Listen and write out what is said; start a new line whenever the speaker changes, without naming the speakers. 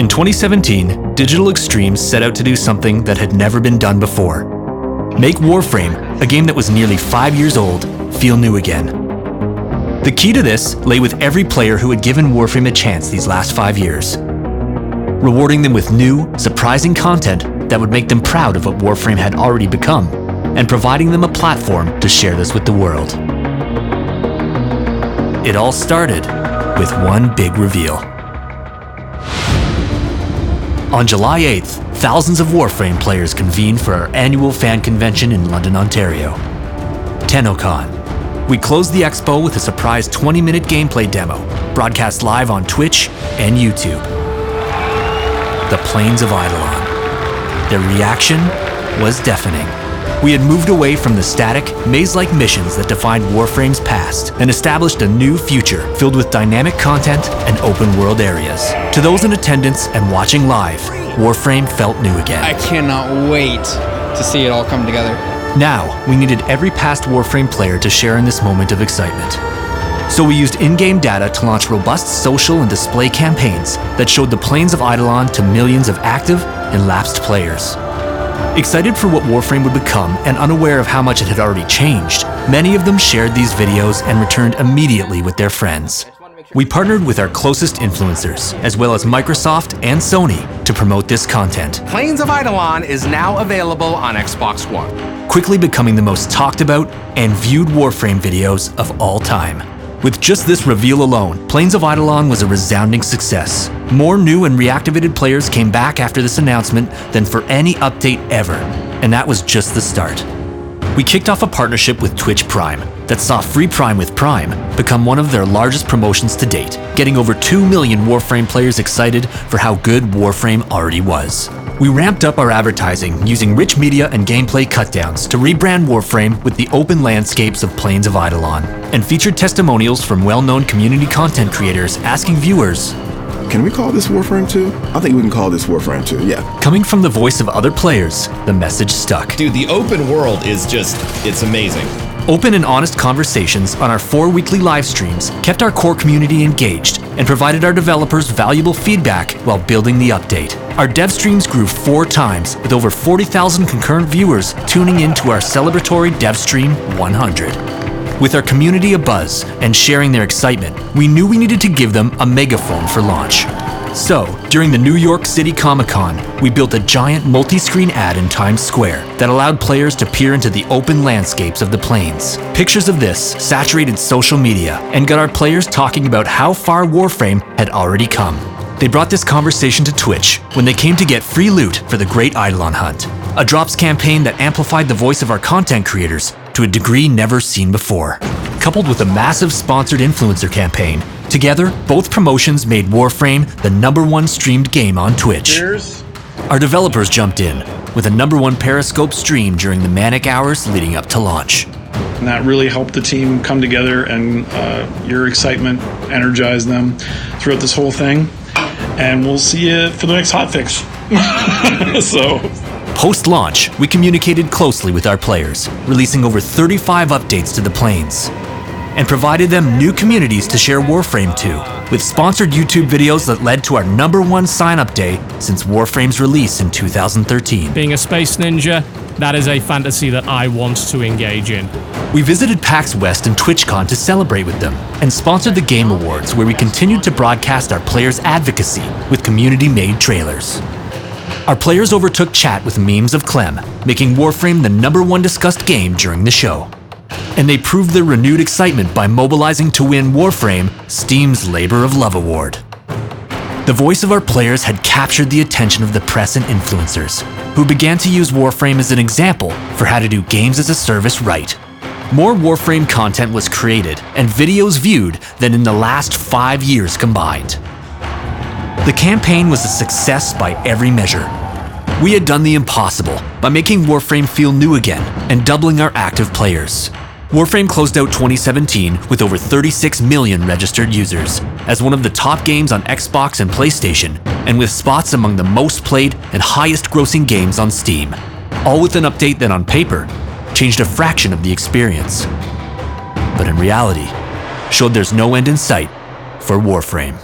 In 2017, Digital Extremes set out to do something that had never been done before. Make Warframe, a game that was nearly 5 years old, feel new again. The key to this lay with every player who had given Warframe a chance these last 5 years, rewarding them with new, surprising content that would make them proud of what Warframe had already become, and providing them a platform to share this with the world. It all started with one big reveal. On July 8th, thousands of Warframe players convened for our annual fan convention in London, Ontario, TennoCon. We closed the expo with a surprise 20-minute gameplay demo, broadcast live on Twitch and YouTube. The Plains of Eidolon. Their reaction was deafening. We had moved away from the static, maze-like missions that defined Warframe's past and established a new future filled with dynamic content and open-world areas. To those in attendance and watching live, Warframe felt new again.
I cannot wait to see it all come together.
Now, we needed every past Warframe player to share in this moment of excitement. So we used in-game data to launch robust social and display campaigns that showed the Plains of Eidolon to millions of active and lapsed players. Excited for what Warframe would become and unaware of how much it had already changed, many of them shared these videos and returned immediately with their friends. We partnered with our closest influencers, as well as Microsoft and Sony, to promote this content.
Plains of Eidolon is now available on Xbox One.
Quickly becoming the most talked about and viewed Warframe videos of all time. With just this reveal alone, Plains of Eidolon was a resounding success. More new and reactivated players came back after this announcement than for any update ever, and that was just the start. We kicked off a partnership with Twitch Prime that saw Free Prime with Prime become one of their largest promotions to date, getting over 2 million Warframe players excited for how good Warframe already was. We ramped up our advertising using rich media and gameplay cutdowns to rebrand Warframe with the open landscapes of Plains of Eidolon, and featured testimonials from well-known community content creators asking viewers,
"Can we call this Warframe 2? I think we can call this Warframe 2, yeah."
Coming from the voice of other players, the message stuck.
Dude, the open world is just, it's amazing.
Open and honest conversations on our 4 weekly live streams kept our core community engaged and provided our developers valuable feedback while building the update. Our dev streams grew 4 times, with over 40,000 concurrent viewers tuning into our celebratory Dev Stream 100. With our community abuzz and sharing their excitement, we knew we needed to give them a megaphone for launch. So, during the New York City Comic-Con, we built a giant multi-screen ad in Times Square that allowed players to peer into the open landscapes of the plains. Pictures of this saturated social media and got our players talking about how far Warframe had already come. They brought this conversation to Twitch when they came to get free loot for the Great Eidolon Hunt, a drops campaign that amplified the voice of our content creators to a degree never seen before. Coupled with a massive sponsored influencer campaign, together, both promotions made Warframe the #1 streamed game on Twitch.
Cheers.
Our developers jumped in with a #1 Periscope stream during the manic hours leading up to launch.
And that really helped the team come together, and your excitement energized them throughout this whole thing. And we'll see you for the next hotfix. So.
Post-launch, we communicated closely with our players, releasing over 35 updates to the Plains, and provided them new communities to share Warframe to, with sponsored YouTube videos that led to our #1 sign-up day since Warframe's release in 2013.
Being a space ninja, that is a fantasy that I want to engage in.
We visited PAX West and TwitchCon to celebrate with them, and sponsored the Game Awards, where we continued to broadcast our players' advocacy with community-made trailers. Our players overtook chat with memes of Clem, making Warframe the #1 discussed game during the show. And they proved their renewed excitement by mobilizing to win Warframe Steam's Labor of Love Award. The voice of our players had captured the attention of the press and influencers, who began to use Warframe as an example for how to do games as a service right. More Warframe content was created and videos viewed than in the last 5 years combined. The campaign was a success by every measure. We had done the impossible by making Warframe feel new again and doubling our active players. Warframe closed out 2017 with over 36 million registered users, as one of the top games on Xbox and PlayStation, and with spots among the most played and highest grossing games on Steam. All with an update that on paper changed a fraction of the experience, but in reality showed there's no end in sight for Warframe.